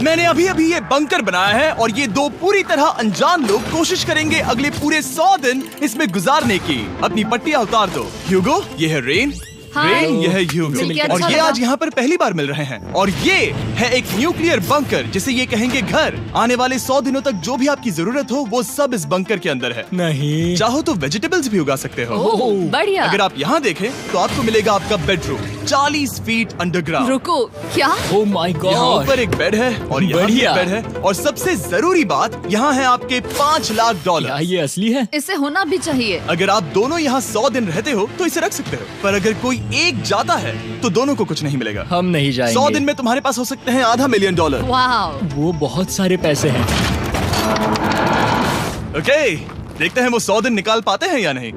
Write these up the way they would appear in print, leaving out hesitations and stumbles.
मैंने अभी अभी ये बंकर बनाया है और ये दो पूरी तरह अनजान लोग कोशिश करेंगे अगले पूरे 100 दिन इसमें गुजारने की। अपनी पट्टियां उतार दो। ह्यूगो, ये है रेन। रेन, ये है ह्यूगो। और ये आज यहाँ पर पहली बार मिल रहे हैं। और ये है एक न्यूक्लियर बंकर, जिसे ये कहेंगे घर। आने वाले 100 दिनों तक जो भी आपकी जरूरत हो वो सब इस बंकर के अंदर है। नहीं, चाहो तो वेजिटेबल्स भी उगा सकते हो। बढ़िया। अगर आप यहाँ देखें तो आपको मिलेगा आपका बेडरूम 40 फीट अंडरग्राउंड। रुको, क्या? ओह माय यहाँ गॉड, ऊपर एक बेड है और यहाँ भी एक बेड है। और सबसे जरूरी बात, यहाँ है आपके $5 लाख। क्या ये असली है? इसे होना भी चाहिए। अगर आप दोनों यहाँ 100 दिन रहते हो तो इसे रख सकते हो, पर अगर कोई एक जाता है तो दोनों को कुछ नहीं मिलेगा। हम नहीं जाएंगे। 100 दिन में तुम्हारे पास हो सकते हैं $500 मिलियन। वाह, वो बहुत सारे पैसे हैं। ओके, देखते हैं वो 100 दिन निकाल पाते हैं या नहीं।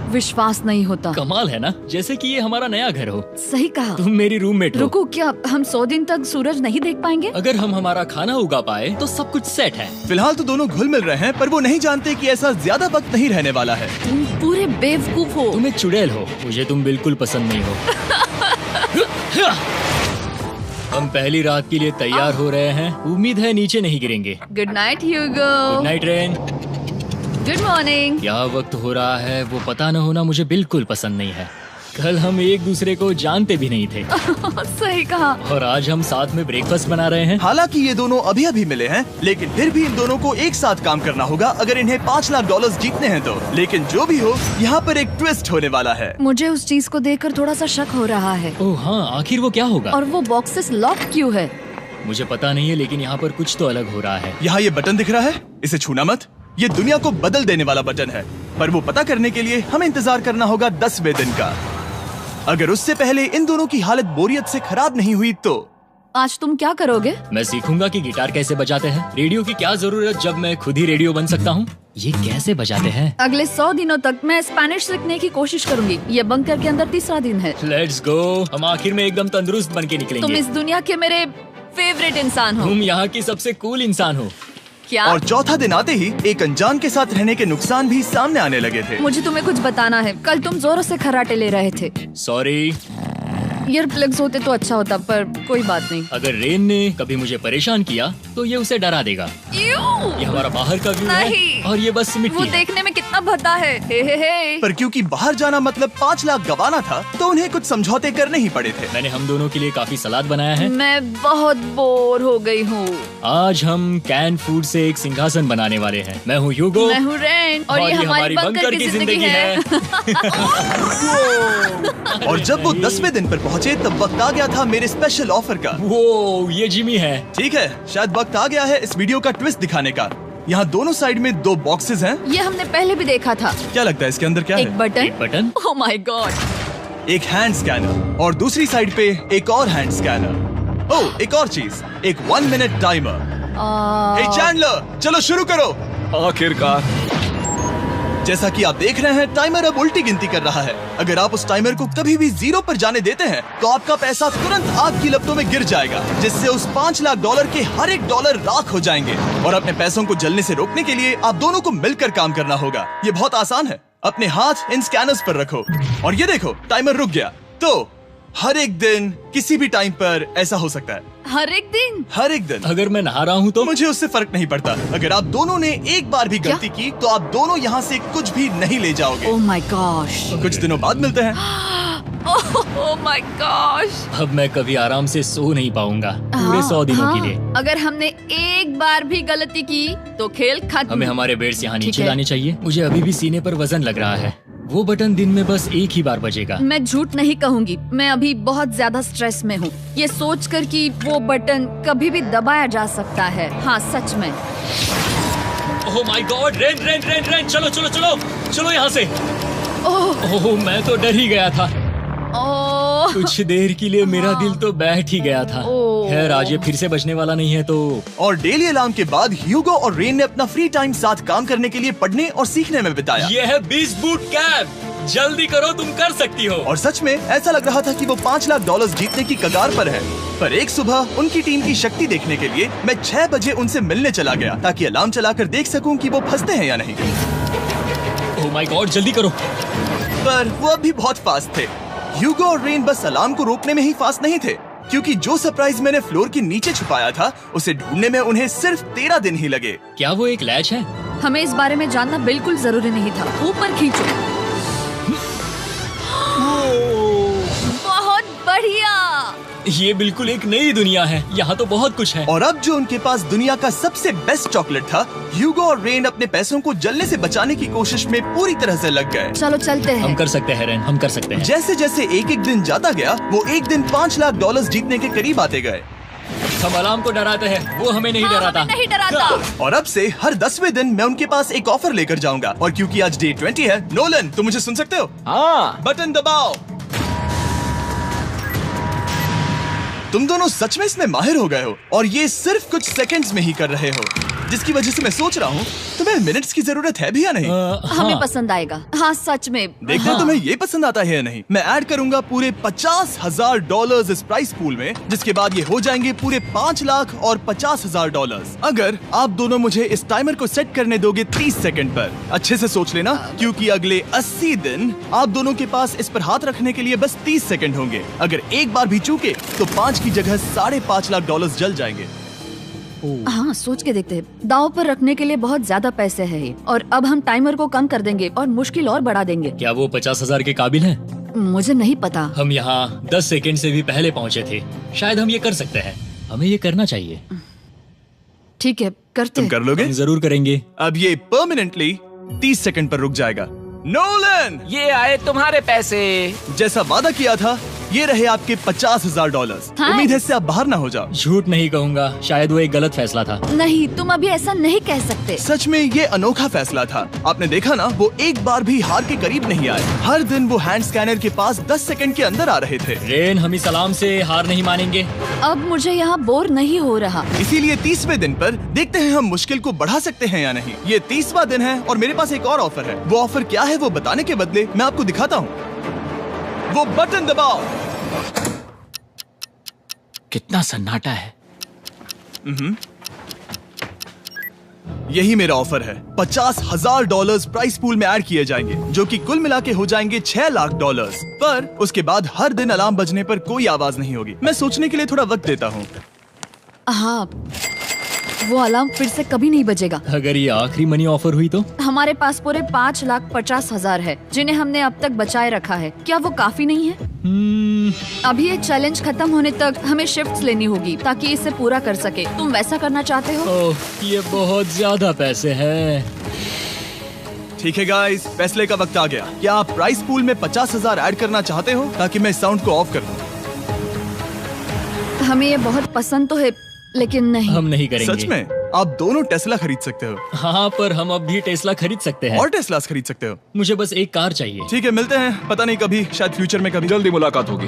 विश्वास नहीं होता। कमाल है ना, जैसे कि ये हमारा नया घर हो। सही कहा। तुम मेरी रूममेट हो। रुको, क्या हम 100 दिन तक सूरज नहीं देख पाएंगे? अगर हम हमारा खाना उगा पाए तो सब कुछ सेट है। फिलहाल तो दोनों घुल मिल रहे हैं, पर वो नहीं जानते कि ऐसा ज्यादा वक्त नहीं रहने वाला है। तुम पूरे बेवकूफ हो। तुम एक चुड़ैल हो, मुझे तुम बिल्कुल पसंद नहीं हो। हम पहली रात के लिए तैयार हो रहे हैं। उम्मीद है नीचे नहीं गिरेंगे। Good night Hugo. Good night Rain. Good morning. क्या वक्त हो रहा है वो पता न होना मुझे बिल्कुल पसंद नहीं है। कल हम एक दूसरे को जानते भी नहीं थे। सही कहा। और आज हम साथ में ब्रेकफास्ट बना रहे हैं। हालांकि ये दोनों अभी अभी मिले हैं, लेकिन फिर भी इन दोनों को एक साथ काम करना होगा अगर इन्हें $5 लाख जीतने हैं तो। लेकिन जो भी हो, यहाँ पर एक ट्विस्ट होने वाला है। मुझे उस चीज को देखकर थोड़ा सा शक हो रहा है। ओह हाँ, आखिर वो क्या होगा? और वो बॉक्सेस लॉक क्यों है? मुझे पता नहीं है, लेकिन यहाँ पर कुछ तो अलग हो रहा है। यहाँ ये बटन दिख रहा है, इसे छूना मत। ये दुनिया को बदल देने वाला बटन है, पर वो पता करने के लिए हमें इंतजार करना होगा 10वें दिन का। अगर उससे पहले इन दोनों की हालत बोरियत से खराब नहीं हुई तो आज तुम क्या करोगे? मैं सीखूंगा कि गिटार कैसे बजाते हैं। रेडियो की क्या जरूरत जब मैं खुद ही रेडियो बन सकता हूँ। ये कैसे बजाते हैं? अगले 100 दिनों तक मैं स्पेनिश सीखने की कोशिश करूंगी। ये बंकर के अंदर 3रा दिन है। Let's go. हम आखिर में एकदम तंदुरुस्त बन के निकलेंगे। तुम इस दुनिया के मेरे फेवरेट इंसान हो। तुम यहाँ की सबसे कूल इंसान हो। क्या? और चौथा दिन आते ही एक अनजान के साथ रहने के नुकसान भी सामने आने लगे थे। मुझे तुम्हें कुछ बताना है। कल तुम जोरों से खर्राटे ले रहे थे। सॉरी। ईयर प्लग्स होते तो अच्छा होता, पर कोई बात नहीं। अगर रेन ने कभी मुझे परेशान किया तो ये उसे डरा देगा। ये हमारा बाहर का व्यू है और ये बस मिट्टी वो है। देखने में कितना भद्दा है। हे। पर क्योंकि बाहर जाना मतलब 5 लाख गंवाना था, तो उन्हें कुछ समझौते करने ही पड़े थे। मैंने हम दोनों के लिए काफी सलाद बनाया है। मैं बहुत बोर हो गई हूँ। आज हम कैन फूड से एक सिंहासन बनाने वाले हैं। मैं हूँ ह्यूगो। मैं हूँ रेन। और ये हमारी बंकर की जिंदगी है। और जब वो 10वें दिन पर पहुँचे तब वक्त आ गया था मेरे स्पेशल ऑफर का। वो ये जिमी है। ठीक है, शायद वक्त आ गया है इस वीडियो का ट्विस्ट दिखाने का। यहाँ दोनों साइड में 2 बॉक्सेस हैं। ये हमने पहले भी देखा था। क्या लगता है इसके अंदर क्या एक है? बटन। Oh my God. एक हैंड स्कैनर और दूसरी साइड पे एक और हैंड स्कैनर। ओह, एक और चीज, एक 1 मिनट टाइमर। हे चैंडलर, चलो शुरू करो। आखिरकार। जैसा कि आप देख रहे हैं, टाइमर अब उल्टी गिनती कर रहा है। अगर आप उस टाइमर को कभी भी 0 पर जाने देते हैं तो आपका पैसा तुरंत आग की लपटों में गिर जाएगा, जिससे उस $5 लाख के हर एक डॉलर राख हो जाएंगे। और अपने पैसों को जलने से रोकने के लिए आप दोनों को मिलकर काम करना होगा। ये बहुत आसान है। अपने हाथ इन स्कैनर्स पर रखो और ये देखो, टाइमर रुक गया। तो हर एक दिन किसी भी टाइम पर ऐसा हो सकता है। हर एक दिन? हर एक दिन। अगर मैं नहा रहा हूँ तो मुझे उससे फर्क नहीं पड़ता। अगर आप दोनों ने एक बार भी गलती की तो आप दोनों यहाँ से कुछ भी नहीं ले जाओगे। Oh my gosh. कुछ दिनों बाद मिलते हैं। Oh my gosh. अब मैं कभी आराम से सो नहीं पाऊंगा पूरे 100 दिनों के लिए। अगर हमने एक बार भी गलती की तो खेल खत्म। हमें हमारे बेड्स यहाँ ठीक नीचे है। लाने चाहिए। मुझे अभी भी सीने पर वजन लग रहा है। वो बटन दिन में बस एक ही बार बजेगा। मैं झूठ नहीं कहूँगी, मैं अभी बहुत ज्यादा स्ट्रेस में हूँ, ये सोचकर कि वो बटन कभी भी दबाया जा सकता है। हाँ सच में। ओह my God, rain rain rain rain, चलो चलो चलो चलो यहाँ से। ओह मैं तो डर ही गया था। ओह कुछ देर के लिए मेरा दिल तो बैठ ही गया था। खैर आज ये फिर से बचने वाला नहीं है तो। और डेली अलार्म के बाद ह्यूगो और रेन ने अपना फ्री टाइम साथ काम करने के लिए पढ़ने और सीखने में बिताया। ये है 20 बूट कैम्प। जल्दी करो, तुम कर सकती हो। और सच में ऐसा लग रहा था कि वो $5 लाख जीतने की कगार पर है। पर एक सुबह उनकी टीम की शक्ति देखने के लिए मैं 6 बजे उनसे मिलने चला गया, ताकि अलार्म चलाकर देख सकूं कि वो फंसते हैं या नहीं। ओह माय गॉड, जल्दी करो। पर वो अभी बहुत फास्ट थे। ह्यूगो और रेन बस अलार्म को रोकने में ही फास्ट नहीं थे, क्योंकि जो सरप्राइज मैंने फ्लोर के नीचे छुपाया था उसे ढूंढने में उन्हें सिर्फ 13 दिन ही लगे। क्या वो एक लैच है? हमें इस बारे में जानना बिल्कुल जरूरी नहीं था। ऊपर खींचो। बहुत बढ़िया। ये बिल्कुल एक नई दुनिया है। यहाँ तो बहुत कुछ है। और अब जो उनके पास दुनिया का सबसे बेस्ट चॉकलेट था, ह्यूगो और रेन अपने पैसों को जलने से बचाने की कोशिश में पूरी तरह से लग गए। चलो चलते हैं। हम कर सकते हैं रेन, हम कर सकते हैं। जैसे जैसे एक एक दिन जाता गया, वो एक दिन $5 लाख जीतने के करीब आते गए। हम अलार्म को डराते हैं, वो हमें नहीं डराता। हमें नहीं डराता। और अब से हर 10वें दिन मैं उनके पास एक ऑफर लेकर जाऊंगा। और क्योंकि आज डे 20 है, नोलन तुम मुझे सुन सकते हो? हाँ। बटन दबाओ। तुम दोनों सच में इसमें माहिर हो गए हो और ये सिर्फ कुछ सेकंड्स में ही कर रहे हो, जिसकी वजह से मैं सोच रहा हूँ तुम्हें मिनट्स की जरूरत है भी या नहीं? हमें हाँ। पसंद आएगा। हाँ सच में। देखते हैं तुम्हें ये पसंद आता है या नहीं। मैं ऐड करूंगा पूरे $50,000 इस प्राइस पूल में, जिसके बाद ये हो जाएंगे पूरे $5 लाख और $50,000 अगर आप दोनों मुझे इस टाइमर को सेट करने दोगे 30 सेकंड पर। अच्छे से सोच लेना, क्योंकि अगले 80 दिन आप दोनों के पास इस पर हाथ रखने के लिए बस 30 सेकंड होंगे। अगर एक बार भी चूके तो 5 की जगह $5.5 लाख जल जाएंगे। हाँ सोच के देखते हैं। दांव पर रखने के लिए बहुत ज्यादा पैसे है ये, और अब हम टाइमर को कम कर देंगे और मुश्किल और बढ़ा देंगे। क्या वो 50,000 के काबिल हैं? मुझे नहीं पता। हम यहाँ 10 सेकंड से भी पहले पहुँचे थे। शायद हम ये कर सकते हैं। हमें ये करना चाहिए। ठीक है करते तुम हैं। कर लोगे? हम जरूर करेंगे। अब ये परमानेंटली 30 सेकंड पर रुक जाएगा। नोलन, ये आए तुम्हारे पैसे। जैसा वादा किया था, ये रहे आपके $50,000। हाँ। उम्मीद है इससे आप बाहर ना हो जाओ। झूठ नहीं कहूँगा, शायद वो एक गलत फैसला था। नहीं, तुम अभी ऐसा नहीं कह सकते। सच में ये अनोखा फैसला था। आपने देखा ना, वो एक बार भी हार के करीब नहीं आए। हर दिन वो हैंड स्कैनर के पास 10 सेकंड के अंदर आ रहे थे। रेन, हम इस सलाम से हार नहीं मानेंगे। अब मुझे यहाँ बोर नहीं हो रहा। इसीलिए 30वें दिन पर देखते हैं हम मुश्किल को बढ़ा सकते हैं या नहीं। ये 30वां दिन है और मेरे पास एक और ऑफर है। वो ऑफर क्या है वो बताने के बदले मैं आपको दिखाता हूँ। वो बटन दबाओ। कितना सन्नाटा है। यही मेरा ऑफर है। $50,000 प्राइस पूल में ऐड किए जाएंगे, जो कि कुल मिला के हो जाएंगे $6 लाख। पर उसके बाद हर दिन अलार्म बजने पर कोई आवाज नहीं होगी। मैं सोचने के लिए थोड़ा वक्त देता हूँ। हाँ, वो अलार्म फिर से कभी नहीं बजेगा। अगर ये आखिरी मनी ऑफर हुई तो? हमारे पास पूरे 5,50,000 है, जिन्हें हमने अब तक बचाए रखा है। क्या वो काफी नहीं है? अभी ये चैलेंज खत्म होने तक हमें शिफ्ट्स लेनी होगी ताकि इसे पूरा कर सके। तुम वैसा करना चाहते हो? ओह, ये बहुत ज्यादा पैसे हैं। ठीक है गाइस, फैसले का वक्त आ गया। क्या आप प्राइस पूल में 50,000 ऐड करना चाहते हो ताकि मैं साउंड को ऑफ कर दूं? हमें ये बहुत पसंद तो है, लेकिन नहीं। हम नहीं करेंगे। सच में? आप दोनों टेस्ला खरीद सकते हो। हाँ, पर हम अब भी टेस्ला खरीद सकते हैं। और टेस्लास खरीद सकते हो। मुझे बस एक कार चाहिए। ठीक है, मिलते हैं। पता नहीं कभी, शायद फ्यूचर में कभी। जल्दी मुलाकात होगी।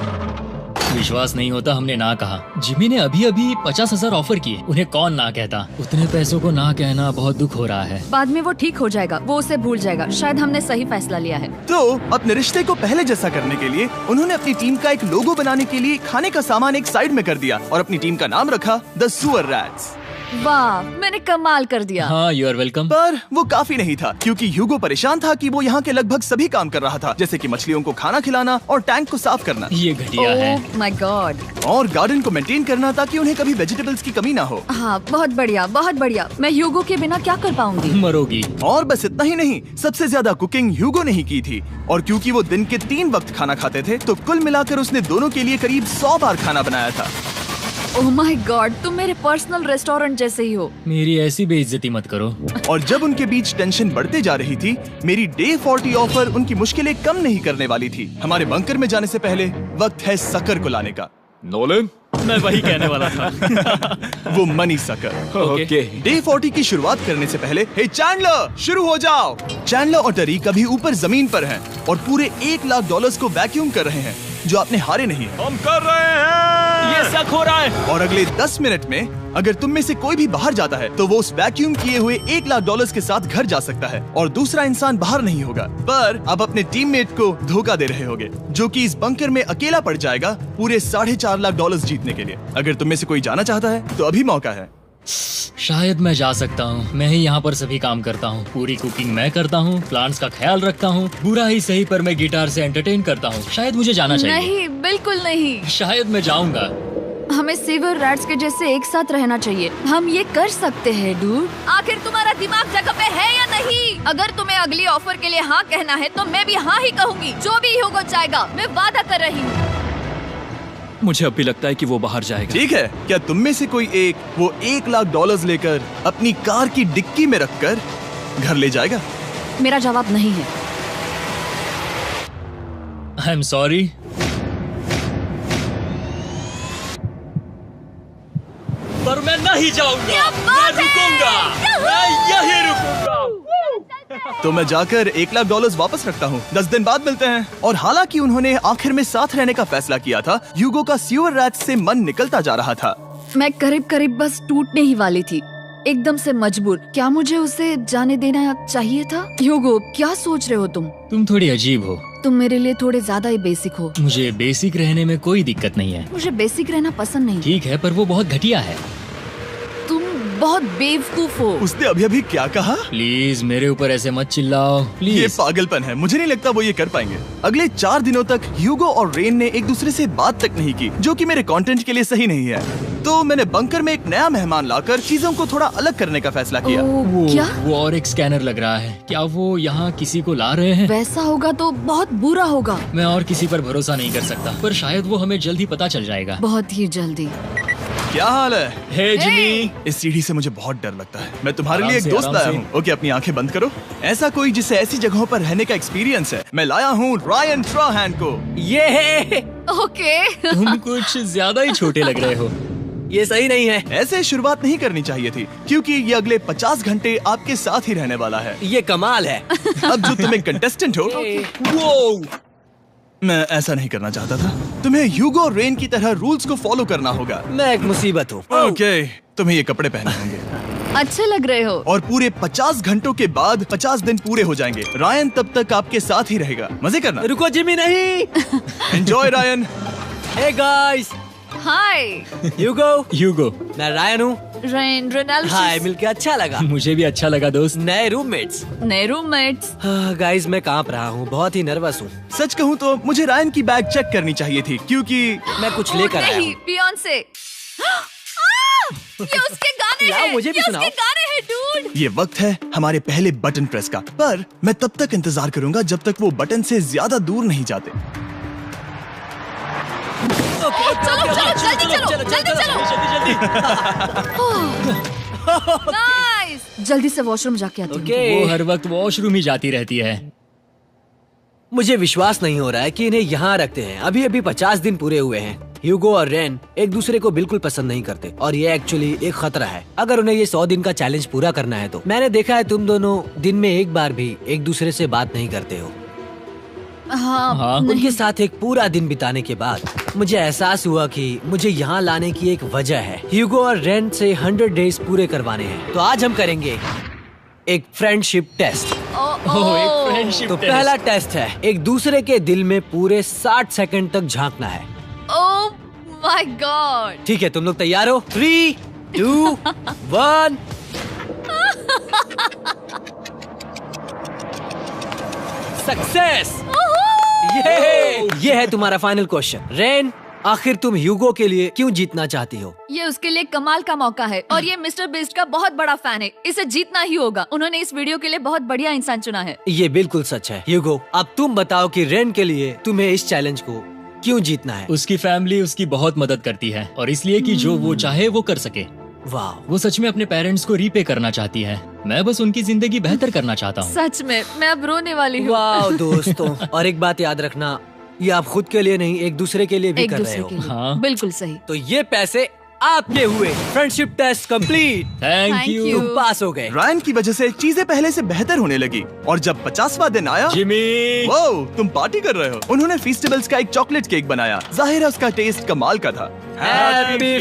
विश्वास नहीं होता हमने ना कहा। जिमी ने अभी अभी 50,000 ऑफर किए। उन्हें कौन ना कहता। उतने पैसों को ना कहना बहुत दुख हो रहा है। बाद में वो ठीक हो जाएगा, वो उसे भूल जाएगा। शायद हमने सही फैसला लिया है। तो अपने रिश्ते को पहले जैसा करने के लिए उन्होंने अपनी टीम का एक लोगो बनाने के लिए खाने का सामान एक साइड में कर दिया और अपनी टीम का नाम रखा द सुअर रैट्स। वाह, मैंने कमाल कर दिया। हाँ, यू आर वेलकम। पर वो काफी नहीं था, क्योंकि ह्यूगो परेशान था कि वो यहाँ के लगभग सभी काम कर रहा था, जैसे कि मछलियों को खाना खिलाना और टैंक को साफ करना ये घटिया है। ओह माय गॉड। और गार्डन को मेंटेन करना ताकि उन्हें कभी वेजिटेबल्स की कमी ना हो। हाँ, बहुत बढ़िया, बहुत बढ़िया। मैं ह्यूगो के बिना क्या कर पाऊंगी? मरोगी। और बस इतना ही नहीं, सबसे ज्यादा कुकिंग ह्यूगो ने ही की थी। और क्योंकि वो दिन के 3 वक्त खाना खाते थे, तो कुल मिलाकर उसने दोनों के लिए करीब 100 बार खाना बनाया था। ओह माय गॉड, तुम मेरे पर्सनल रेस्टोरेंट जैसे ही हो। मेरी ऐसी बेइज्जती मत करो। और जब उनके बीच टेंशन बढ़ते जा रही थी, मेरी डे 40 ऑफर उनकी मुश्किलें कम नहीं करने वाली थी। हमारे बंकर में जाने से पहले वक्त है सकर को लाने का। नोलन, मैं वही कहने वाला था। वो मनी सकर। ओके। डे 40 की शुरुआत करने से पहले, हे चैंडलर, शुरू हो जाओ। चैंडलर और टरीक अभी ऊपर जमीन पर हैं और पूरे $1 लाख को वैक्यूम कर रहे हैं, जो आपने हारे नहीं है। हम कर रहे हैं। ये शक हो रहा है। और अगले 10 मिनट में अगर तुम में से कोई भी बाहर जाता है, तो वो उस वैक्यूम किए हुए $1 लाख के साथ घर जा सकता है और दूसरा इंसान बाहर नहीं होगा। पर आप अपने टीममेट को धोखा दे रहे होगे, जो कि इस बंकर में अकेला पड़ जाएगा पूरे $4.5 लाख जीतने के लिए। अगर तुम में से कोई जाना चाहता है, तो अभी मौका है। शायद मैं जा सकता हूँ। मैं ही यहाँ पर सभी काम करता हूँ। पूरी कुकिंग मैं करता हूँ, प्लांट्स का ख्याल रखता हूँ। बुरा ही सही, पर मैं गिटार से एंटरटेन करता हूँ। शायद मुझे जाना चाहिए। नहीं, बिल्कुल नहीं। शायद मैं जाऊंगा। हमें सेवर रैट्स के जैसे एक साथ रहना चाहिए। हम ये कर सकते हैं डूड। आखिर तुम्हारा दिमाग जगह पे है या नहीं? अगर तुम्हें अगली ऑफर के लिए हाँ कहना है तो मैं भी हाँ ही कहूँगी। जो भी होगा जाएगा, मैं वादा कर रही हूँ। मुझे अब भी लगता है कि वो बाहर जाएगा। ठीक है, क्या तुम में से कोई एक वो $1,00,000 लेकर अपनी कार की डिक्की में रखकर घर ले जाएगा? मेरा जवाब नहीं है। I am sorry. पर मैं नहीं जाऊंगा, मैं रुकूंगा, मैं यही रुकूंगा। तो मैं जाकर $1,00,000 वापस रखता हूँ। 10 दिन बाद मिलते हैं। और हालांकि उन्होंने आखिर में साथ रहने का फैसला किया था, ह्यूगो का सीवर रैट्स से मन निकलता जा रहा था। मैं करीब करीब बस टूटने ही वाली थी, एकदम से मजबूर। क्या मुझे उसे जाने देना चाहिए था? ह्यूगो, क्या सोच रहे हो तुम? तुम थोड़ी अजीब हो। तुम मेरे लिए थोड़े ज्यादा ही बेसिक हो। मुझे बेसिक रहने में कोई दिक्कत नहीं है। मुझे बेसिक रहना पसंद नहीं। ठीक है, पर वो बहुत घटिया है। तुम बहुत बेवकूफ हो। उसने अभी अभी क्या कहा? प्लीज मेरे ऊपर ऐसे मत चिल्लाओ, ये प्लीज। पागलपन है। मुझे नहीं लगता वो ये कर पाएंगे। अगले 4 दिनों तक ह्यूगो और रेन ने एक दूसरे से बात तक नहीं की, जो कि मेरे कंटेंट के लिए सही नहीं है। तो मैंने बंकर में एक नया मेहमान लाकर चीजों को थोड़ा अलग करने का फैसला किया। क्या? वो और एक स्कैनर लग रहा है। क्या वो यहाँ किसी को ला रहे हैं? वैसा होगा तो बहुत बुरा होगा। मैं और किसी पर भरोसा नहीं कर सकता, पर शायद वो हमें जल्द ही पता चल जाएगा। बहुत ही जल्दी। क्या हाल है? हे जिमी। इस सीढ़ी से मुझे बहुत डर लगता है। मैं तुम्हारे आराम लिए एक से, दोस्त आराम लाया से। हूँ। ओके, अपनी आंखें बंद करो। ऐसा कोई जिसे ऐसी जगहों पर रहने का एक्सपीरियंस है। मैं लाया हूँ रायन ट्राहैन को। ये है, ओके। तुम कुछ ज्यादा ही छोटे लग रहे हो। ये सही नहीं है। ऐसे शुरुआत नहीं करनी चाहिए थी, क्योंकि ये अगले 50 घंटे आपके साथ ही रहने वाला है। ये कमाल है। अब जो तुम एक कंटेस्टेंट हो, वो मैं ऐसा नहीं करना चाहता था। तुम्हें ह्यूगो और रेन की तरह रूल्स को फॉलो करना होगा। मैं एक मुसीबत हूँ। ओके, तुम्हें ये कपड़े पहने होंगे। अच्छे लग रहे हो। और पूरे 50 घंटों के बाद 50 दिन पूरे हो जाएंगे। रायन तब तक आपके साथ ही रहेगा। मजे करना। रुको जिमी, नहीं। Enjoy Ryan. हे गाइस, हाय ह्यूगो, मैं रायन हूँ। रेनल्ड। हाय, मिलके अच्छा लगा। मुझे भी अच्छा लगा दोस्त। नए रूममेट्स। नए रूममेट्स। गाइस, मैं कांप रहा हूँ, बहुत ही नर्वस हूँ। सच कहूँ तो मुझे रायन की बैग चेक करनी चाहिए थी, क्योंकि मैं कुछ लेकर आया नहीं, हूँ। बियॉन्से। ये उसके गाने लाओ, हैं। मुझे भी ये सुनाओ। उसके गाने हैं डूड। ये वक्त है हमारे पहले बटन प्रेस का। पर मैं तब तक इंतजार करूंगा जब तक वो बटन से ज्यादा दूर नहीं जाते। चलो, जल्दी नाइस। जल्दी से वॉशरूम जाके आती हूँ। वो हर वक्त वॉशरूम ही जाती रहती है। मुझे विश्वास नहीं हो रहा है कि इन्हें यहाँ रखते हैं। अभी अभी 50 दिन पूरे हुए हैं। ह्यूगो और रेन एक दूसरे को बिल्कुल पसंद नहीं करते और ये एक्चुअली एक खतरा है। अगर उन्हें ये 100 दिन का चैलेंज पूरा करना है तो। मैंने देखा है तुम दोनों दिन में एक बार भी एक दूसरे से बात नहीं करते हो। हाँ, उनके साथ एक पूरा दिन बिताने के बाद मुझे एहसास हुआ कि मुझे यहाँ लाने की एक वजह है। ह्यूगो और रेन से 100 डेज पूरे करवाने हैं। तो आज हम करेंगे एक फ्रेंडशिप टेस्ट। एक फ्रेंडशिप तो पहला टेस्ट है, एक दूसरे के दिल में पूरे 60 सेकंड तक झांकना है। ओह माय गॉड। ठीक है, तुम लोग तैयार हो? 3, 2, 1। सक्सेस। ये है तुम्हारा फाइनल क्वेश्चन। रेन, आखिर तुम ह्यूगो के लिए क्यों जीतना चाहती हो? ये उसके लिए कमाल का मौका है और ये मिस्टर बीस्ट का बहुत बड़ा फैन है। इसे जीतना ही होगा। उन्होंने इस वीडियो के लिए बहुत बढ़िया इंसान चुना है। ये बिल्कुल सच है। ह्यूगो, अब तुम बताओ कि रेन के लिए तुम्हें इस चैलेंज को क्यों जीतना है? उसकी फैमिली उसकी बहुत मदद करती है और इसलिए कि जो वो चाहे वो कर सके। वाह, वो सच में अपने पेरेंट्स को रीपे करना चाहती है। मैं बस उनकी जिंदगी बेहतर करना चाहता हूँ। सच में मैं अब रोने वाली हूँ। वाह दोस्तों, और एक बात याद रखना, ये आप खुद के लिए नहीं, एक दूसरे के लिए भी एक कर रहे दूसरे हो। के लिए। हाँ। बिल्कुल सही। तो ये पैसे आपके हुए। Friendship test complete. Thank Thank you you। तुम पास हो गए। रायन की वजह से चीजें पहले से बेहतर होने लगी। और जब 50वां दिन आया, जिमी। वो तुम पार्टी कर रहे हो। उन्होंने फीस्टेबल्स का एक चॉकलेट केक बनाया। जाहिर है उसका टेस्ट कमाल का था। Happy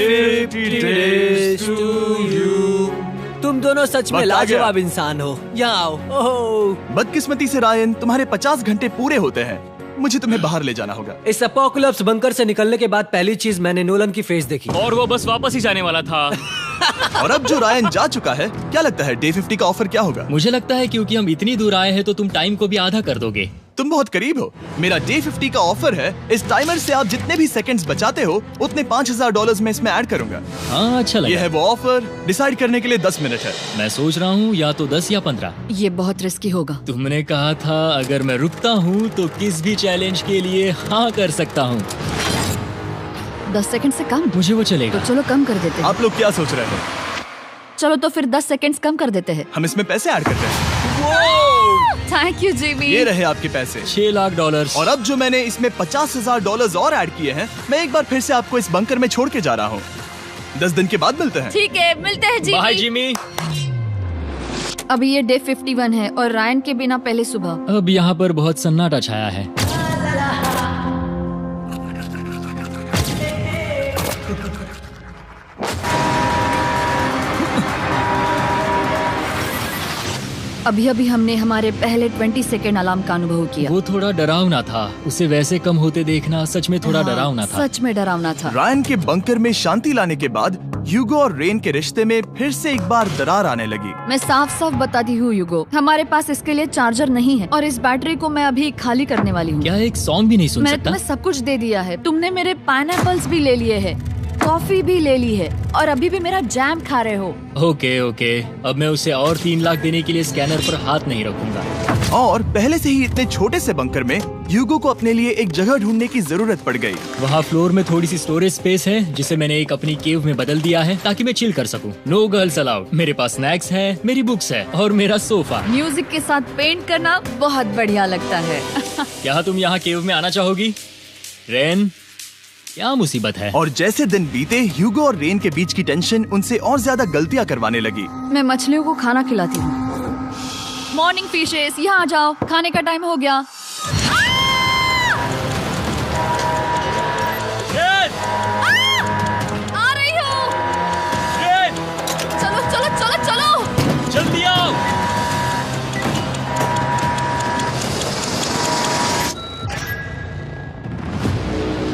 50 days to you। तुम दोनों सच में वक्त आ गया। लाजवाब इंसान हो। यहाँ आओ। ओह, बदकिस्मती से रायन, तुम्हारे 50 घंटे पूरे होते हैं। मुझे तुम्हें बाहर ले जाना होगा। इस अपोकलिप्स बंकर से निकलने के बाद पहली चीज मैंने नोलन की फेस देखी। और वो बस वापस ही जाने वाला था। और अब जो रायन जा चुका है, क्या लगता है डे 50 का ऑफर क्या होगा? मुझे लगता है क्योंकि हम इतनी दूर आए हैं तो तुम टाइम को भी आधा कर दोगे। तुम बहुत करीब हो। मेरा डे 50 का ऑफर है। इस टाइमर से आप जितने भी सेकंड्स बचाते हो उतने $5000 में इसमें ऐड करूंगा। हाँ, अच्छा ये लगा। है वो ऑफर। डिसाइड करने के लिए 10 मिनट है। मैं सोच रहा हूँ या तो 10 या 15। ये बहुत रिस्की होगा। तुमने कहा था अगर मैं रुकता हूँ तो किस भी चैलेंज के लिए हाँ कर सकता हूँ। 10 सेकंड से कम? मुझे वो तो चलेगा। चलो कम कर देते हैं। आप लोग क्या सोच रहे हो? चलो तो फिर 10 सेकंड्स कम कर देते हैं। हम इसमें पैसे ऐड करते हैं। Thank you Jimmy. ये रहे आपके पैसे। $6 लाख। और अब जो मैंने इसमें $50,000 और ऐड किए हैं, मैं एक बार फिर से आपको इस बंकर में छोड़ के जा रहा हूँ। 10 दिन के बाद मिलते हैं। ठीक है, मिलते हैं बाय जिमी। जिमी। अभी ये डे 51 है और रायन के बिना पहले सुबह। अब यहाँ पर बहुत सन्नाटा छाया है। अभी अभी हमने हमारे पहले 20 सेकेंड अलार्म का अनुभव किया। वो थोड़ा डरावना था। उसे वैसे कम होते देखना सच में थोड़ा हाँ, डरावना था। सच में डरावना था। रायन के बंकर में शांति लाने के बाद ह्यूगो और रेन के रिश्ते में फिर से एक बार दरार आने लगी। मैं साफ साफ बताती हूँ यूगो, हमारे पास इसके लिए चार्जर नहीं है और इस बैटरी को मैं अभी खाली करने वाली हूँ। क्या एक सॉन्ग भी नहीं सुन मैंने सकता? तुम्हें सब कुछ दे दिया है। तुमने मेरे पाइनएप्पल्स भी ले लिए हैं, कॉफी भी ले ली है और अभी भी मेरा जैम खा रहे हो। ओके ओके, अब मैं उसे और 3 लाख देने के लिए स्कैनर पर हाथ नहीं रखूंगा। और पहले से ही इतने छोटे से बंकर में ह्यूगो को अपने लिए एक जगह ढूंढने की जरूरत पड़ गई। वहाँ फ्लोर में थोड़ी सी स्टोरेज स्पेस है जिसे मैंने एक अपनी केव में बदल दिया है ताकि मैं चिल कर सकूं। No girls allowed. मेरे पास स्नैक्स है, मेरी बुक्स है और मेरा सोफा। म्यूजिक के साथ पेंट करना बहुत बढ़िया लगता है। क्या तुम यहाँ केव में आना चाहोगी? रेन, क्या मुसीबत है? और जैसे दिन बीते, ह्यूगो और रेन के बीच की टेंशन उनसे और ज्यादा गलतियां करवाने लगी। मैं मछलियों को खाना खिलाती हूँ। मॉर्निंग फिशेस, यहाँ आ जाओ, खाने का टाइम हो गया। आ रही हूँ। चलो चलो चलो चलो। जल्दी आओ।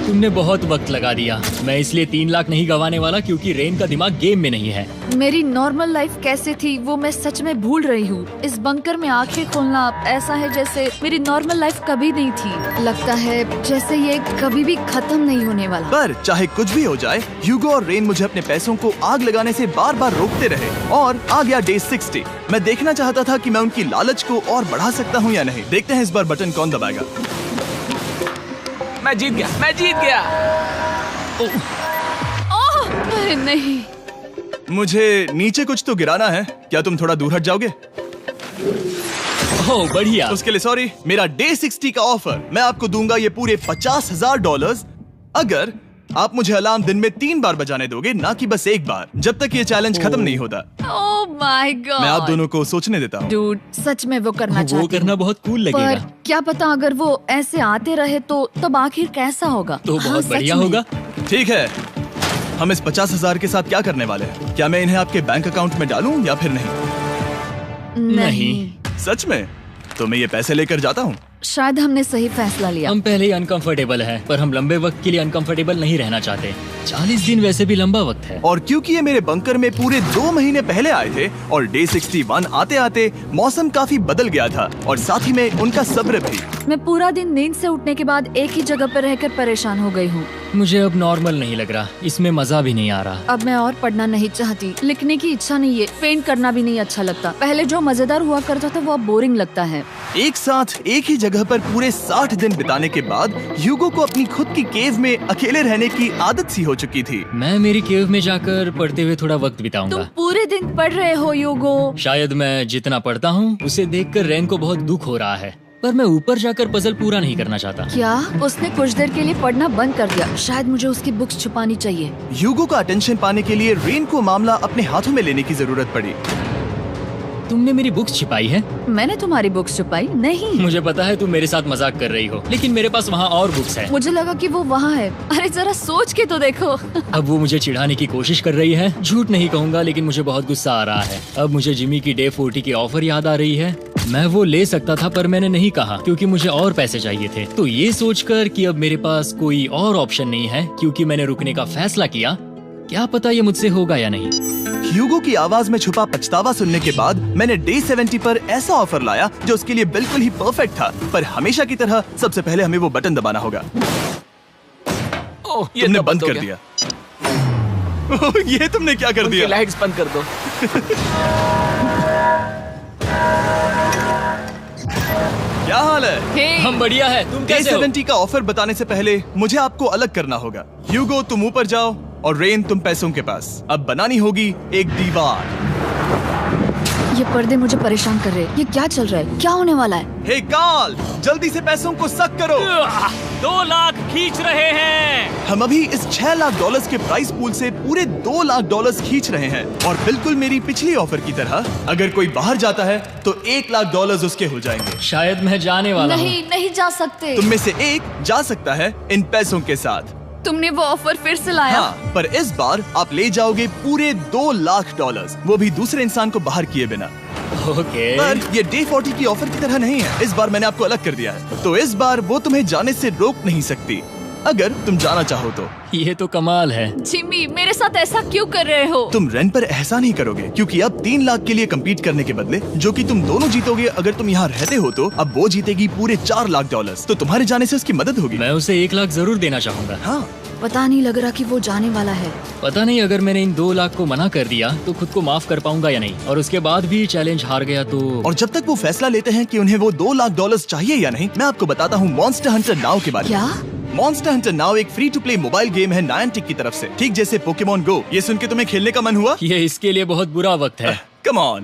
तुमने बहुत वक्त लगा दिया। मैं इसलिए 3 लाख नहीं गंवाने वाला क्योंकि रेन का दिमाग गेम में नहीं है। मेरी नॉर्मल लाइफ कैसे थी वो मैं सच में भूल रही हूँ। इस बंकर में आंखें खोलना ऐसा है जैसे मेरी नॉर्मल लाइफ कभी नहीं थी। लगता है जैसे ये कभी भी खत्म नहीं होने वाला। पर चाहे कुछ भी हो जाए, ह्यूगो और रेन मुझे अपने पैसों को आग लगाने से बार बार रोकते रहे। और आ गया डे 60। मैं देखना चाहता था कि मैं उनकी लालच को और बढ़ा सकता हूँ या नहीं। देखते हैं इस बार बटन कौन दबाएगा। मैं जीत गया। ओह अरे नहीं। मुझे नीचे कुछ तो गिराना है। क्या तुम थोड़ा दूर हट जाओगे? ओह बढ़िया। उसके लिए सॉरी। मेरा डे 60 का ऑफर, मैं आपको दूंगा ये पूरे $50,000 अगर आप मुझे अलार्म दिन में 3 बार बजाने दोगे, ना कि बस 1 बार, जब तक ये चैलेंज खत्म नहीं होता। ओह माय गॉड। मैं आप दोनों को सोचने देता हूँ। डूड, सच में वो करना वो चाहती करना हूँ। बहुत कूल पर लगेगा। क्या पता अगर वो ऐसे आते रहे तो तब आखिर कैसा होगा। तो हाँ, बहुत सच बढ़िया में। होगा। ठीक है, हम इस 50,000 के साथ क्या करने वाले हैं? क्या मैं इन्हें आपके बैंक अकाउंट में डालूं या फिर नहीं? नहीं। सच में? तो मैं ये पैसे लेकर जाता हूँ। शायद हमने सही फैसला लिया। हम पहले ही अनकंफर्टेबल हैं, पर हम लंबे वक्त के लिए अनकंफर्टेबल नहीं रहना चाहते। 40 दिन वैसे भी लंबा वक्त है। और क्योंकि ये मेरे बंकर में पूरे 2 महीने पहले आए थे और डे 61 आते आते मौसम काफी बदल गया था और साथ ही में उनका सब्र भी। मैं पूरा दिन नींद से उठने के बाद एक ही जगह पर रहकर परेशान हो गई हूँ। मुझे अब नॉर्मल नहीं लग रहा, इसमें मजा भी नहीं आ रहा। अब मैं और पढ़ना नहीं चाहती, लिखने की इच्छा नहीं है, पेंट करना भी नहीं अच्छा लगता। पहले जो मजेदार हुआ करता था वो अब बोरिंग लगता है। एक साथ एक ही जगह पर पूरे 60 दिन बिताने के बाद ह्यूगो को अपनी खुद की केव में अकेले रहने की आदत सी हो चुकी थी। मैं मेरी केव में जाकर पढ़ते हुए थोड़ा वक्त तुम बिताऊंगा। पूरे दिन पढ़ रहे हो यूगो। शायद मैं जितना पढ़ता हूँ उसे देखकर रेन को बहुत दुख हो रहा है, पर मैं ऊपर जाकर पजल पूरा नहीं करना चाहता। क्या उसने कुछ देर के लिए पढ़ना बंद कर दिया? शायद मुझे उसकी बुक्स छुपानी चाहिए। ह्यूगो का अटेंशन पाने के लिए रेन को मामला अपने हाथों में लेने की जरूरत पड़ी। तुमने मेरी बुक्स छिपाई है? मैंने तुम्हारी बुक्स छुपाई नहीं। मुझे पता है तुम मेरे साथ मजाक कर रही हो, लेकिन मेरे पास वहाँ और बुक्स है। मुझे लगा कि वो वहाँ है। अरे जरा सोच के तो देखो। अब वो मुझे चिढ़ाने की कोशिश कर रही है। झूठ नहीं कहूंगा, लेकिन मुझे बहुत गुस्सा आ रहा है। अब मुझे जिमी की डे 40 की ऑफर याद आ रही है। मैं वो ले सकता था पर मैंने नहीं कहा क्योंकि मुझे और पैसे चाहिए थे। तो ये सोचकर कि अब मेरे पास कोई और ऑप्शन नहीं है क्योंकि मैंने रुकने का फैसला किया, क्या पता ये मुझसे होगा या नहीं। ह्यूगो की आवाज में छुपा पछतावा सुनने के बाद मैंने डे 70 पर ऐसा ऑफर लाया जो उसके लिए बिल्कुल ही परफेक्ट था। पर हमेशा की तरह सबसे पहले हमें वो बटन दबाना होगा। ओह, ये तुमने तो बंद हो कर गया। दिया। ओह, ये तुमने क्या कर उनकी दिया? लाइट्स बंद कर दो। क्या हाल है? हे, हम बढ़िया है, तुम डे कैसे हो? 70 का ऑफर बताने से पहले मुझे आपको अलग करना होगा। ह्यूगो तुम ऊपर जाओ और रेन तुम पैसों के पास। अब बनानी होगी एक दीवार। ये पर्दे मुझे परेशान कर रहे हैं। ये क्या चल रहा है? क्या होने वाला है? हे कार्ल, जल्दी से पैसों को सक करो। 2 लाख खींच रहे हैं। हम अभी इस $6 लाख के प्राइस पूल से पूरे $2 लाख खींच रहे हैं और बिल्कुल मेरी पिछली ऑफर की तरह अगर कोई बाहर जाता है तो $1 लाख उसके हो जाएंगे। शायद मैं जाने वाला हूँ। नहीं, नहीं जा सकते। तुम में से एक जा सकता है इन पैसों के साथ। तुमने वो ऑफर फिर से लाया? हाँ, पर इस बार आप ले जाओगे पूरे $2 लाख, वो भी दूसरे इंसान को बाहर किए बिना। ओके। पर ये डे 40 की ऑफर की तरह नहीं है। इस बार मैंने आपको अलग कर दिया है, तो इस बार वो तुम्हें जाने से रोक नहीं सकती अगर तुम जाना चाहो तो। ये तो कमाल है। जिमी, मेरे साथ ऐसा क्यों कर रहे हो? तुम रेन पर एहसान ही करोगे क्योंकि अब 3 लाख के लिए कम्पीट करने के बदले जो कि तुम दोनों जीतोगे अगर तुम यहाँ रहते हो, तो अब वो जीतेगी पूरे $4 लाख। तो तुम्हारे जाने से उसकी मदद होगी। मैं उसे 1 लाख जरूर देना चाहूंगा। हाँ, पता नहीं लग रहा कि वो जाने वाला है। पता नहीं अगर मैंने इन 2 लाख को मना कर दिया तो खुद को माफ कर पाऊंगा या नहीं, और उसके बाद भी चैलेंज हार गया तो। और जब तक वो फैसला लेते हैं कि उन्हें वो $2 लाख चाहिए या नहीं, मैं आपको बताता हूँ मॉन्स्टर हंटर नाउ के बारे में। क्या? मॉन्स्टर हंटर नाउ एक free to play mobile game है नायंटिक की तरफ से, ठीक जैसे पोकेमॉन गो। ये सुन के तुम्हें खेलने का मन हुआ? ये इसके लिए बहुत बुरा वक्त है। Come on.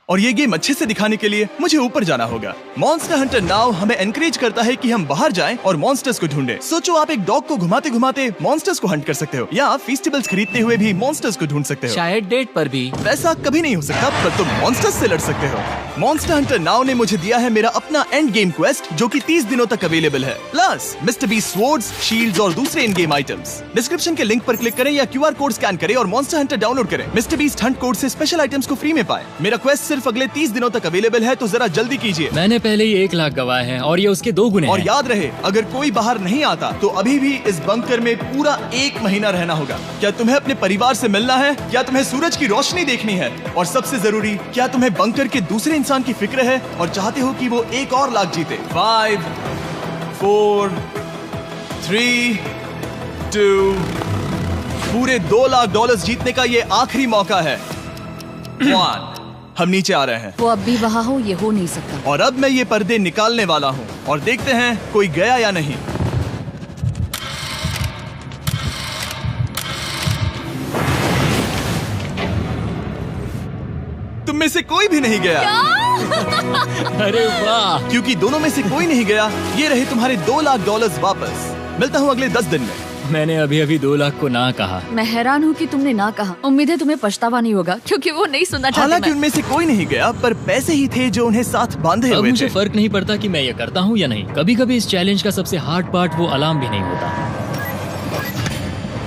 और ये गेम अच्छे से दिखाने के लिए मुझे ऊपर जाना होगा। मॉन्स्टर हंटर नाउ हमें एनकरेज करता है कि हम बाहर जाएं और मॉन्स्टर्स को ढूंढें। सोचो, आप एक डॉग को घुमाते घुमाते मॉन्स्टर्स को हंट कर सकते हो, या फेस्टिवल्स खरीदते हुए भी मॉन्स्टर्स को ढूंढ सकते हो। शायद डेट पर भी। वैसा कभी नहीं हो सकता, पर तुम मॉन्स्टर्स से लड़ सकते हो। मॉन्स्टर हंटर नाउ ने मुझे दिया है मेरा अपना एंड गेम क्वेस्ट जो कि 30 दिनों तक अवेलेबल है, plus mister beast swords, shields और दूसरे इन गेम आइटम्स। डिस्क्रिप्शन के लिंक पर क्लिक करें या QR कोड स्कैन करें और मॉन्स्टर हंटर डाउनलोड करें। मिस्टर बीस्ट हंट कोड से स्पेशल आइटम्स को फ्री में पाएं। मेरा क्वेस्ट सिर्फ अगले 30 दिनों तक अवेलेबल है, तो जरा जल्दी कीजिए। मैंने पहले ही 1 लाख गवाए हैं और ये उसके 2 गुने और हैं। याद रहे, अगर कोई बाहर नहीं आता तो अभी भी इस बंकर में पूरा 1 महीना रहना होगा। क्या तुम्हें अपने परिवार से मिलना है? क्या तुम्हें सूरज की रोशनी देखनी है? और सबसे जरूरी, क्या तुम्हें बंकर के दूसरे इंसान की फिक्र है और चाहते हो कि वो $1 और लाख जीते? 5, 4, 3, 2, पूरे $2 लाख जीतने का ये आखिरी मौका है। 1, हम नीचे आ रहे हैं वो अब भी वहाँ हो, ये हो नहीं सकता। और अब मैं ये पर्दे निकालने वाला हूँ और देखते हैं कोई गया या नहीं। तुम में से कोई भी नहीं गया। अरे वाह। क्योंकि दोनों में से कोई नहीं गया, ये रहे तुम्हारे $2 लाख वापस। मिलता हूँ अगले 10 दिन में। मैंने अभी अभी 2 लाख को ना कहा। मैं हैरान हूँ कि तुमने ना कहा। उम्मीद है तुम्हें पछतावा नहीं होगा, क्योंकि वो नहीं सुनना चाहते। हालांकि उनमें से कोई नहीं गया, पर पैसे ही थे जो उन्हें साथ बांधे अब हुए मुझे थे। फर्क नहीं पड़ता कि मैं ये करता हूँ या नहीं। कभी कभी इस चैलेंज का सबसे हार्ड पार्ट वो अलार्म भी नहीं होता,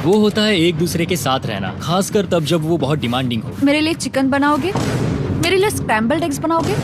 वो होता है एक दूसरे के साथ रहना, खासकर तब जब वो बहुत डिमांडिंग हो। मेरे लिए चिकन बनाओगे? मेरे लिए स्क्रैम्बल्ड एग्स बनाओगे?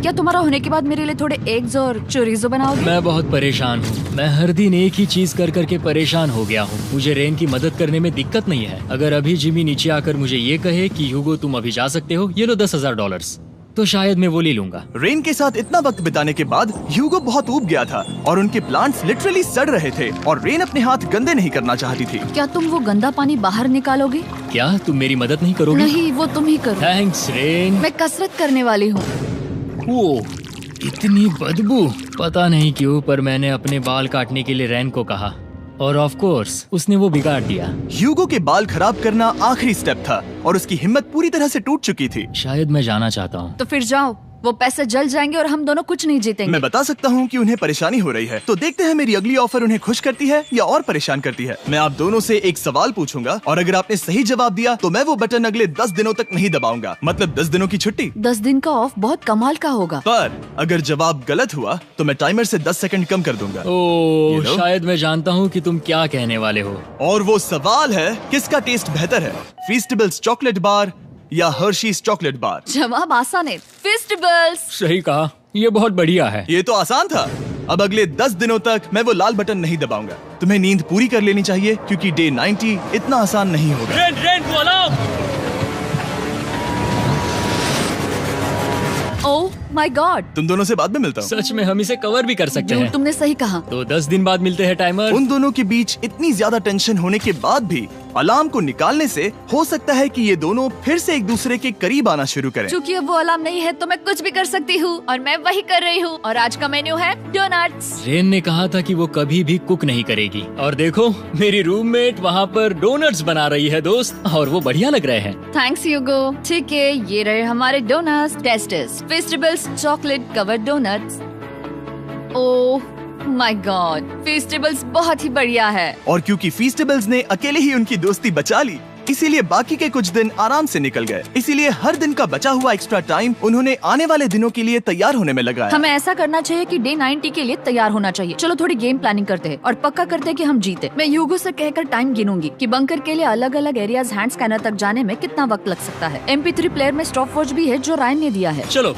क्या तुम्हारा होने के बाद मेरे लिए थोड़े एग्स और चोरिजो बनाओगे? मैं बहुत परेशान हूँ। मैं हर दिन एक ही चीज कर करके परेशान हो गया हूँ। मुझे रेन की मदद करने में दिक्कत नहीं है। अगर अभी जिमी नीचे आकर मुझे ये कहे कि ह्यूगो तुम अभी जा सकते हो, ये लो $10,000, तो शायद मैं वो ले लूंगा। रेन के साथ इतना वक्त बिताने के बाद ह्यूगो बहुत ऊब गया था और उनके प्लांट्स लिटरली सड़ रहे थे और रेन अपने हाथ गंदे नहीं करना चाहती थी। क्या तुम वो गंदा पानी बाहर निकालोगे? क्या तुम मेरी मदद नहीं करोगे? नहीं, वो तुम ही करो। Thanks rain. मैं कसरत करने वाली हूँ। वो इतनी बदबू। पता नहीं क्यों, पर मैंने अपने बाल काटने के लिए रेन को कहा और ऑफ कोर्स उसने वो बिगाड़ दिया। ह्यूगो के बाल खराब करना आखिरी स्टेप था और उसकी हिम्मत पूरी तरह से टूट चुकी थी। शायद मैं जाना चाहता हूँ। तो फिर जाओ, वो पैसे जल जाएंगे और हम दोनों कुछ नहीं जीतेंगे। मैं बता सकता हूँ कि उन्हें परेशानी हो रही है, तो देखते हैं मेरी अगली ऑफर उन्हें खुश करती है या और परेशान करती है। मैं आप दोनों से एक सवाल पूछूंगा और अगर आपने सही जवाब दिया तो मैं वो बटन अगले 10 दिनों तक नहीं दबाऊंगा, मतलब 10 दिनों की छुट्टी। 10 दिन का ऑफ बहुत कमाल का होगा। पर अगर जवाब गलत हुआ तो मैं टाइमर से 10 सेकंड कम कर दूंगा। ओह, You know? शायद मैं जानता हूँ कि तुम क्या कहने वाले हो। और वो सवाल है, किसका टेस्ट बेहतर है, फेस्टिवल्स चॉकलेट बार या हर्शीज चॉकलेट बार? जवाब आसान है, फेस्टिवल्स। सही कहा, ये बहुत बढ़िया है। ये तो आसान था। अब अगले 10 दिनों तक मैं वो लाल बटन नहीं दबाऊंगा। तुम्हें नींद पूरी कर लेनी चाहिए क्योंकि डे 90 इतना आसान नहीं होगा। रेन वो अलार्म। ओह माय गॉड, तुम दोनों से बाद में मिलता हूँ। सच में हम इसे कवर भी कर सकते हैं। तुमने सही कहा। तो 10 दिन बाद मिलते हैं टाइमर। उन दोनों के बीच इतनी ज्यादा टेंशन होने के बाद भी अलार्म को निकालने से हो सकता है कि ये दोनों फिर से एक दूसरे के करीब आना शुरू करें। क्योंकि अब वो अलार्म नहीं है तो मैं कुछ भी कर सकती हूँ और मैं वही कर रही हूँ। और आज का मेन्यू है डोनट्स। रेन ने कहा था कि वो कभी भी कुक नहीं करेगी और देखो मेरी रूममेट वहाँ पर डोनट्स बना रही है दोस्त, और वो बढ़िया लग रहे हैं। Thanks Hugo. ठीक है, ये रहे हमारे donuts. Tasters festivals chocolate covered donuts. Oh my God, festivals बहुत ही बढ़िया है। और क्योंकि फीस्टेबल्स ने अकेले ही उनकी दोस्ती बचा ली, इसीलिए बाकी के कुछ दिन आराम से निकल गए। इसीलिए हर दिन का बचा हुआ एक्स्ट्रा टाइम उन्होंने आने वाले दिनों के लिए तैयार होने में लगाया। हमें ऐसा करना चाहिए कि डे 90 के लिए तैयार होना चाहिए। चलो थोड़ी गेम प्लानिंग करते हैं और पक्का करते हैं कि हम जीते। मैं ह्यूगो से कहकर टाइम गिनूंगी कि बंकर के लिए अलग अलग एरियाज हैंड स्कैनर तक जाने में कितना वक्त लग सकता है। MP3 प्लेयर में स्टॉप वॉच भी है जो रायन ने दिया है। चलो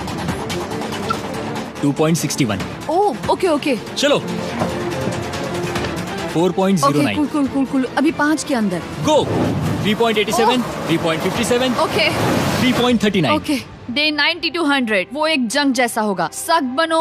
2.61। Oh okay. चलो 4.09। Okay cool. अभी 5 के अंदर। गो 3.87, 3.57, ओके 3.39। ओके। डे 90 to 100 वो एक जंग जैसा होगा। सख्त बनो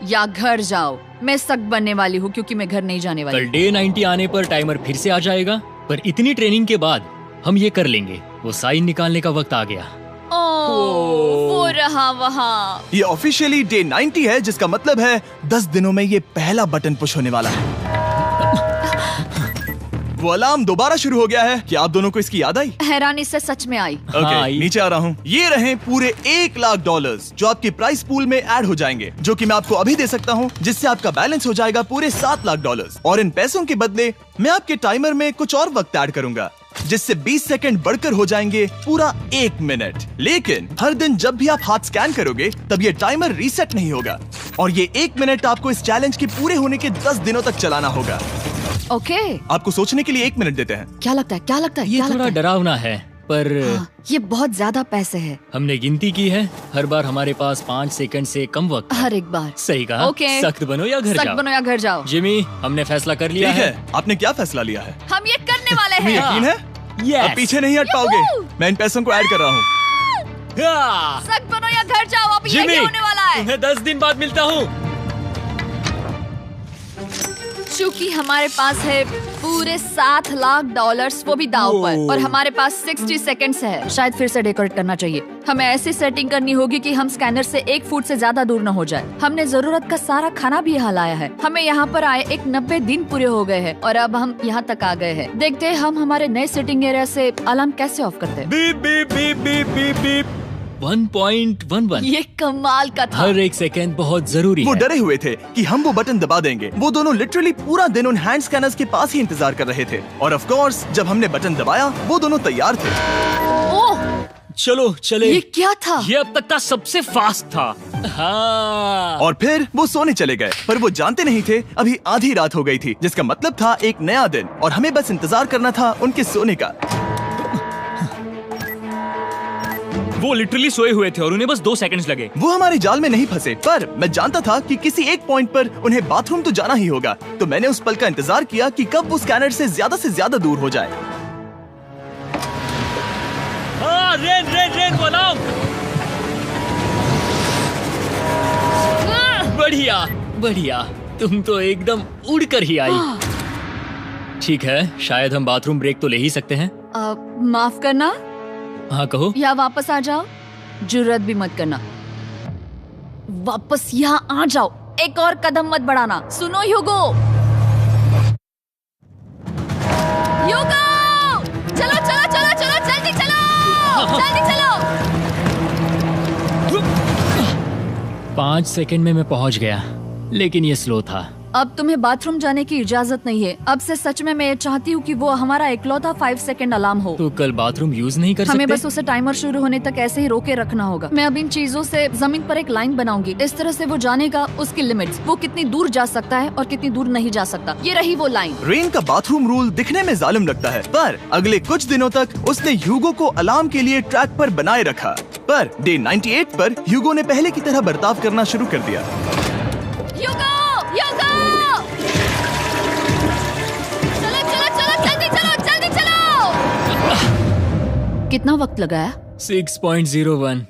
या घर जाओ। मैं सख्त बनने वाली हूँ क्योंकि मैं घर नहीं जाने वाली। कल डे 90 आने पर टाइमर फिर से आ जाएगा, पर इतनी ट्रेनिंग के बाद हम ये कर लेंगे। वो साइन निकालने का वक्त आ गया। वो रहा वहाँ। ये ऑफिशियली डे 90 है, जिसका मतलब है 10 दिनों में ये पहला बटन पुश होने वाला है। वो अलार्म दोबारा शुरू हो गया है। क्या आप दोनों को इसकी याद आई? हैरानी से सच में आई। ओके, नीचे आ रहा हूँ। ये रहे पूरे $1 लाख जो आपके प्राइस पूल में ऐड हो जाएंगे, जो कि मैं आपको अभी दे सकता हूँ, जिससे आपका बैलेंस हो जाएगा पूरे $7 लाख। और इन पैसों के बदले मैं आपके टाइमर में कुछ और वक्त ऐड करूंगा, जिससे 20 सेकंड बढ़कर हो जाएंगे पूरा 1 मिनट। लेकिन हर दिन जब भी आप हाथ स्कैन करोगे तब ये टाइमर रीसेट नहीं होगा, और ये 1 मिनट आपको इस चैलेंज के पूरे होने के 10 दिनों तक चलाना होगा। ओके। आपको सोचने के लिए 1 मिनट देते हैं। क्या लगता है? ये थोड़ा डरावना है, पर ये बहुत ज्यादा पैसे है। हमने गिनती की है, हर बार हमारे पास 5 सेकंड से कम वक्त है। हर एक बार। सही कहा। ओके। सख्त बनो या घर जाओ। जिमी, हमने फैसला कर लिया ठीक है। है, आपने क्या फैसला लिया है? हम ये करने वाले तुम्हें हैं। यकीन है? Yes. अब पीछे नहीं हट पाओगे। मैं इन पैसों को ऐड कर रहा हूँ। सख्त बनो या घर जाओ। अब जिमी, यही होने वाला है। तुम्हें 10 दिन बाद मिलता हूँ। चूंकि हमारे पास है पूरे $7 लाख, वो भी दाव पर, और हमारे पास 60 सेकंड्स है। शायद फिर से डेकोरेट करना चाहिए। हमें ऐसी सेटिंग करनी होगी कि हम स्कैनर से 1 फुट से ज्यादा दूर न हो जाए। हमने जरूरत का सारा खाना भी यहाँ लाया है। हमें यहाँ पर आए 90 दिन पूरे हो गए हैं और अब हम यहाँ तक आ गए हैं। देखते हैं हम हमारे नए सेटिंग एरिया से अलार्म कैसे ऑफ करते हैं। Beep beep beep beep beep beep. 1.11। ये कमाल का था। हर एक सेकंड बहुत जरूरी वो है। डरे हुए थे कि हम वो बटन दबा देंगे। वो दोनों लिटरली पूरा दिन उन हैंड स्कैनर्स के पास ही इंतजार कर रहे थे, और ऑफ कोर्स जब हमने बटन दबाया वो दोनों तैयार थे। ओह, चलो चले। ये क्या था? ये अब तक का सबसे फास्ट था। हाँ। और फिर वो सोने चले गए, पर वो जानते नहीं थे अभी आधी रात हो गई थी, जिसका मतलब था एक नया दिन, और हमें बस इंतजार करना था उनके सोने का। वो लिटरली सोए हुए थे और उन्हें बस 2 सेकंड्स लगे। वो हमारे जाल में नहीं फंसे, पर मैं जानता था कि किसी एक पॉइंट पर उन्हें बाथरूम तो जाना ही होगा, तो मैंने उस पल का इंतजार किया कि कब वो स्कैनर से ज्यादा दूर हो जाए। हाँ, रेन वो अलार्म। बढ़िया, तुम तो एकदम उड़कर ही आई। ठीक है, शायद हम बाथरूम ब्रेक तो ले ही सकते हैं। माफ करना, हाँ कहो। या वापस आ जाओ। जुर्रत भी मत करना। वापस यहाँ आ जाओ। एक और कदम मत बढ़ाना। सुनो ह्यूगो। ह्यूगो, चलो जल्दी चलो। 5 सेकंड में मैं पहुंच गया, लेकिन ये स्लो था। अब तुम्हें बाथरूम जाने की इजाजत नहीं है। अब से सच में मैं चाहती हूँ कि वो हमारा इकलौता 5 सेकंड अलार्म हो। तो कल बाथरूम यूज नहीं कर सकते? हमें बस उसे टाइमर शुरू होने तक ऐसे ही रोके रखना होगा। मैं अब इन चीजों से जमीन पर एक लाइन बनाऊंगी। इस तरह से वो जानेगा उसकी लिमिट्स, वो कितनी दूर जा सकता है और कितनी दूर नहीं जा सकता। ये रही वो लाइन। रेन का बाथरूम रूल दिखने में जालिम लगता है, पर अगले कुछ दिनों तक उसने ह्यूगो को अलार्म के लिए ट्रैक पर बनाए रखा। पर डे 98 पर ह्यूगो ने पहले की तरह बर्ताव करना शुरू कर दिया। ह्यूगो! कितना वक्त लगाया? 6.01।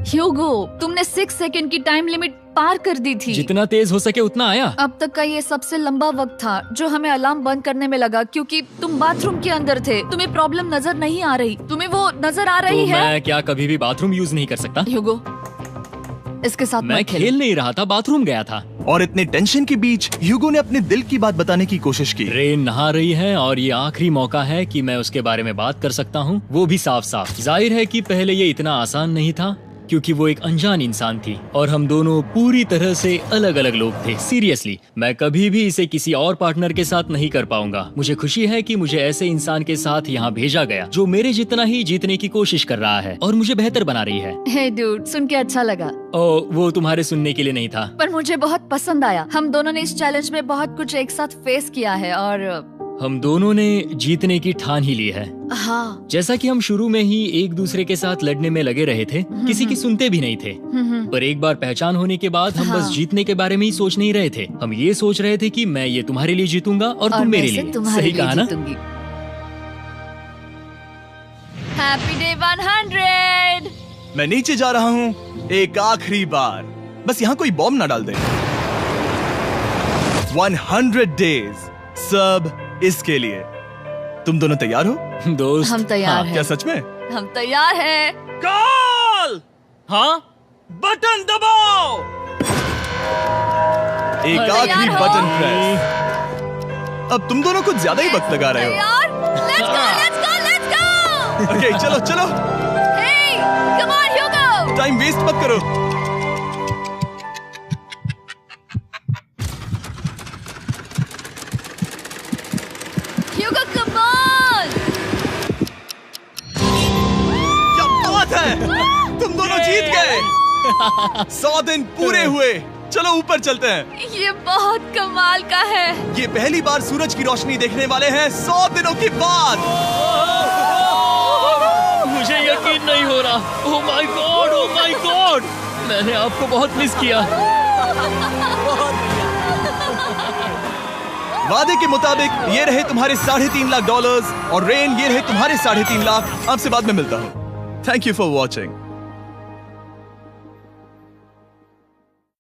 ह्यूगो, तुमने 6 सेकंड की टाइम लिमिट पार कर दी थी। जितना तेज हो सके उतना आया। अब तक का ये सबसे लंबा वक्त था जो हमें अलार्म बंद करने में लगा, क्योंकि तुम बाथरूम के अंदर थे। तुम्हें प्रॉब्लम नजर नहीं आ रही। तुम्हें वो नजर आ रही तो है? मैं क्या कभी भी बाथरूम यूज नहीं कर सकता? ह्यूगो, इसके साथ मैं मत खेलो। खेल नहीं रहा था, बाथरूम गया था। और इतने टेंशन के बीच ह्यूगो ने अपने दिल की बात बताने की कोशिश की। रेन नहा रही है और ये आखिरी मौका है कि मैं उसके बारे में बात कर सकता हूँ, वो भी साफ साफ। जाहिर है कि पहले ये इतना आसान नहीं था क्योंकि वो एक अनजान इंसान थी और हम दोनों पूरी तरह से अलग अलग लोग थे। सीरियसली, मैं कभी भी इसे किसी और पार्टनर के साथ नहीं कर पाऊंगा। मुझे खुशी है कि मुझे ऐसे इंसान के साथ यहाँ भेजा गया जो मेरे जितना ही जीतने की कोशिश कर रहा है और मुझे बेहतर बना रही है। हे डूड, सुन के अच्छा लगा। ओ, वो तुम्हारे सुनने के लिए नहीं था। पर मुझे बहुत पसंद आया। हम दोनों ने इस चैलेंज में बहुत कुछ एक साथ फेस किया है और हम दोनों ने जीतने की ठान ही ली है। हाँ। जैसा कि हम शुरू में ही एक दूसरे के साथ लड़ने में लगे रहे थे, किसी की सुनते भी नहीं थे। पर एक बार पहचान होने के बाद हम बस जीतने के बारे में ही सोच नहीं रहे थे। हम ये सोच रहे थे कि मैं ये तुम्हारे लिए जीतूंगा और तुम मेरे लिए। सही कहा ना? Happy day 100। मैं नीचे जा रहा हूँ एक आखिरी बार, बस यहाँ कोई बॉम्ब ना डाल दे। 100 डेज, सब इसके लिए। तुम दोनों तैयार हो? दोस्त, हम तैयार हैं। क्या सच में? हम तैयार हैं। कॉल। हाँ, बटन दबाओ। एक तैयार आखिरी हो? Button press. अब तुम दोनों कुछ ज्यादा ही वक्त लगा रहे हो। तैयार? Let's go, let's go, let's go! Okay, चलो चलो, Hey, come on, Hugo! Time waste मत करो। Hugo, come on! क्या बात है, तुम दोनों जीत गए। 100 दिन पूरे हुए। चलो ऊपर चलते हैं। ये बहुत कमाल का है। ये पहली बार सूरज की रोशनी देखने वाले हैं 100 दिनों के बाद। मुझे यकीन नहीं हो रहा। ओह my God, oh my God, मैंने आपको बहुत मिस किया। वादे के मुताबिक ये रहे तुम्हारे $3.5 लाख और रेन ये रहे तुम्हारे $3.5 लाख। आपसे बाद में मिलता हूँ। Thank you for watching.